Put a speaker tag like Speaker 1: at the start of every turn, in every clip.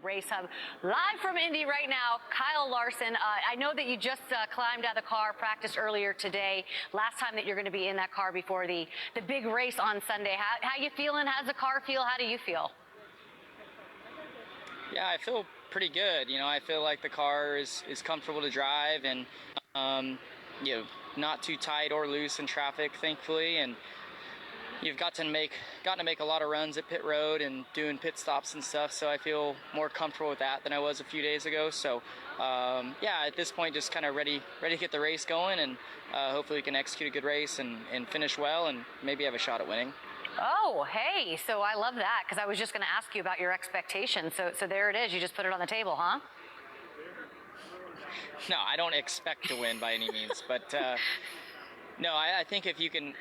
Speaker 1: Race Hub. Live from Indy right now, Kyle Larson. I know that you just climbed out of the car, practiced earlier today. Last time that you're going to be in that car before the big race on Sunday. How you feeling? How does the car feel? How do you feel?
Speaker 2: Yeah, I feel pretty good. You know, I feel like the car is comfortable to drive and, you know, not too tight or loose in traffic, thankfully. And you've gotten to make a lot of runs at pit road and doing pit stops and stuff. So I feel more comfortable with that than I was a few days ago. So, yeah, at this point, just kind of ready to get the race going, and hopefully we can execute a good race and finish well and maybe have a shot at winning.
Speaker 1: Oh, hey, so I love that, because I was just going to ask you about your expectations. So there it is. You just put it on the table, huh?
Speaker 2: No, I don't expect to win by any means, but no, I think if you can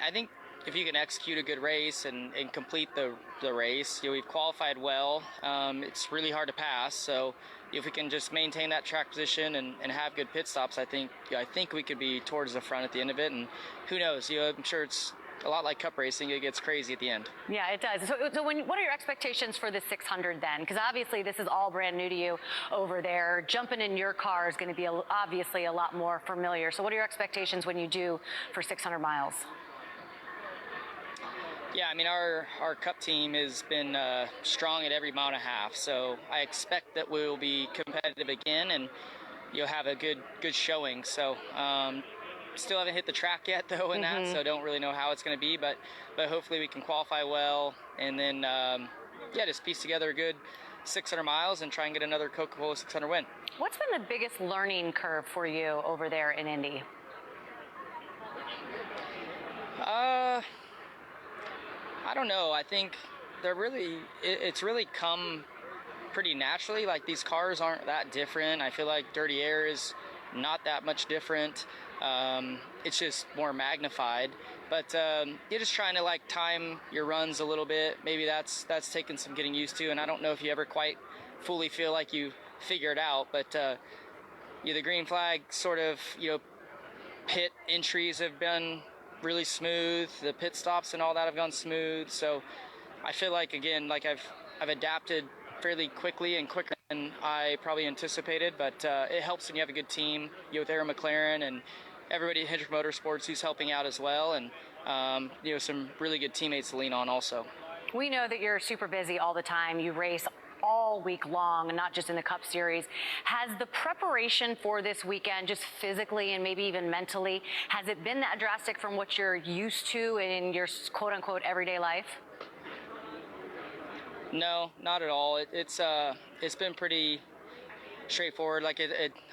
Speaker 2: execute a good race and complete the race, you know, we've qualified well. It's really hard to pass, so if we can just maintain that track position and have good pit stops, I think we could be towards the front at the end of it. And who knows? You know, I'm sure it's a lot like cup racing. It gets crazy at the end. Yeah, it does.
Speaker 1: So what are your expectations for the 600 then? Because obviously this is all brand new to you over there. Jumping in your car is going to be obviously a lot more familiar. So what are your expectations when you do for 600 miles?
Speaker 2: Yeah, I mean, our cup team has been strong at every mile and a half, so I expect that we'll be competitive again and you'll have a good showing. So still haven't hit the track yet though in that, so don't really know how it's going to be, but hopefully we can qualify well and then yeah, just piece together a good 600 miles and try and get another Coca-Cola 600 win.
Speaker 1: What's been the biggest learning curve for you over there in Indy?
Speaker 2: I don't know. I think it's really come pretty naturally. Like, these cars aren't that different. I feel like dirty air is not that much different. It's just more magnified. But you're just trying to like time your runs a little bit. Maybe that's taken some getting used to. And I don't know if you ever quite fully feel like you figure it out. But the green flag sort of, you know, pit entries have been really smooth. The pit stops and all that have gone smooth. So I feel like, again, like I've adapted fairly quickly and quicker than I probably anticipated, but it helps when you have a good team, you know, with Aaron McLaren and everybody at Hendrick Motorsports who's helping out as well, and you know, some really good teammates to lean on also.
Speaker 1: We know that you're super busy all the time. You race all week long, and not just in the Cup Series. Has the preparation for this weekend, just physically and maybe even mentally, has it been that drastic from what you're used to in your quote-unquote everyday life?
Speaker 2: No, not at all. It's been pretty straightforward. Like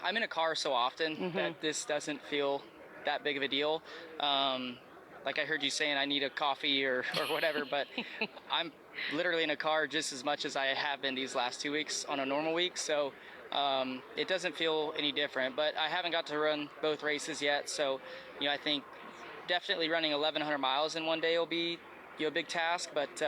Speaker 2: I'm in a car so often that this doesn't feel that big of a deal. Like I heard you saying I need a coffee or whatever, but I'm literally in a car just as much as I have been these last 2 weeks on a normal week. So it doesn't feel any different, but I haven't got to run both races yet. So, you know, I think definitely running 1,100 miles in one day will be, you know, a big task, but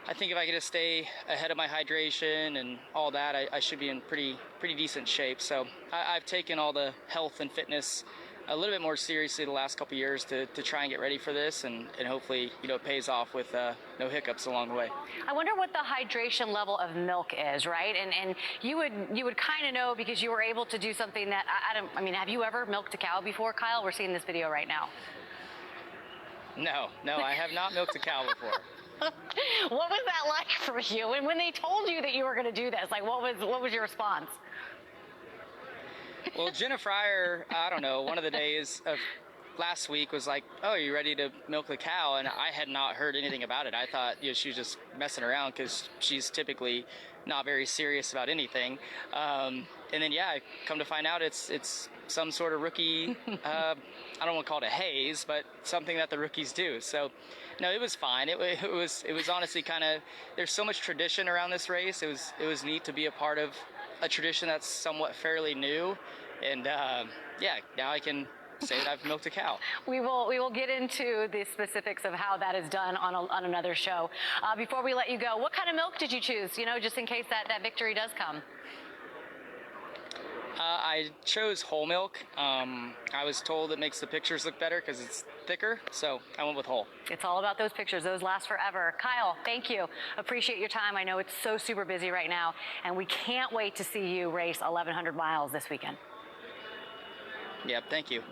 Speaker 2: I think if I could just stay ahead of my hydration and all that, I should be in pretty decent shape. So I've taken all the health and fitness a little bit more seriously the last couple of years to try and get ready for this, and hopefully, you know, it pays off with no hiccups along the way.
Speaker 1: I wonder what the hydration level of milk is, right? And you would kind of know, because you were able to do something that I mean, have you ever milked a cow before, Kyle? We're seeing this video right now.
Speaker 2: No, I have not milked a cow before.
Speaker 1: What was that like for you? And when they told you that you were going to do this, like, what was your response?
Speaker 2: Well, Jenna Fryer, I don't know, one of the days of last week was like, "Oh, are you ready to milk the cow?" And I had not heard anything about it. I thought, you know, she was just messing around, because she's typically not very serious about anything. And then, yeah, I come to find out it's some sort of rookie, I don't want to call it a haze, but something that the rookies do. So, no, it was fine. It was honestly kind of, there's so much tradition around this race. It was neat to be a part of a tradition that's somewhat fairly new. And yeah, now I can say that I've milked a cow.
Speaker 1: We will get into the specifics of how that is done on another show. Before we let you go, what kind of milk did you choose? You know, just in case that victory does come.
Speaker 2: I chose whole milk. I was told it makes the pictures look better because it's thicker, so I went with whole.
Speaker 1: It's all about those pictures. Those last forever. Kyle, thank you. Appreciate your time. I know it's so super busy right now, and we can't wait to see you race 1,100 miles this weekend.
Speaker 2: Yep, thank you.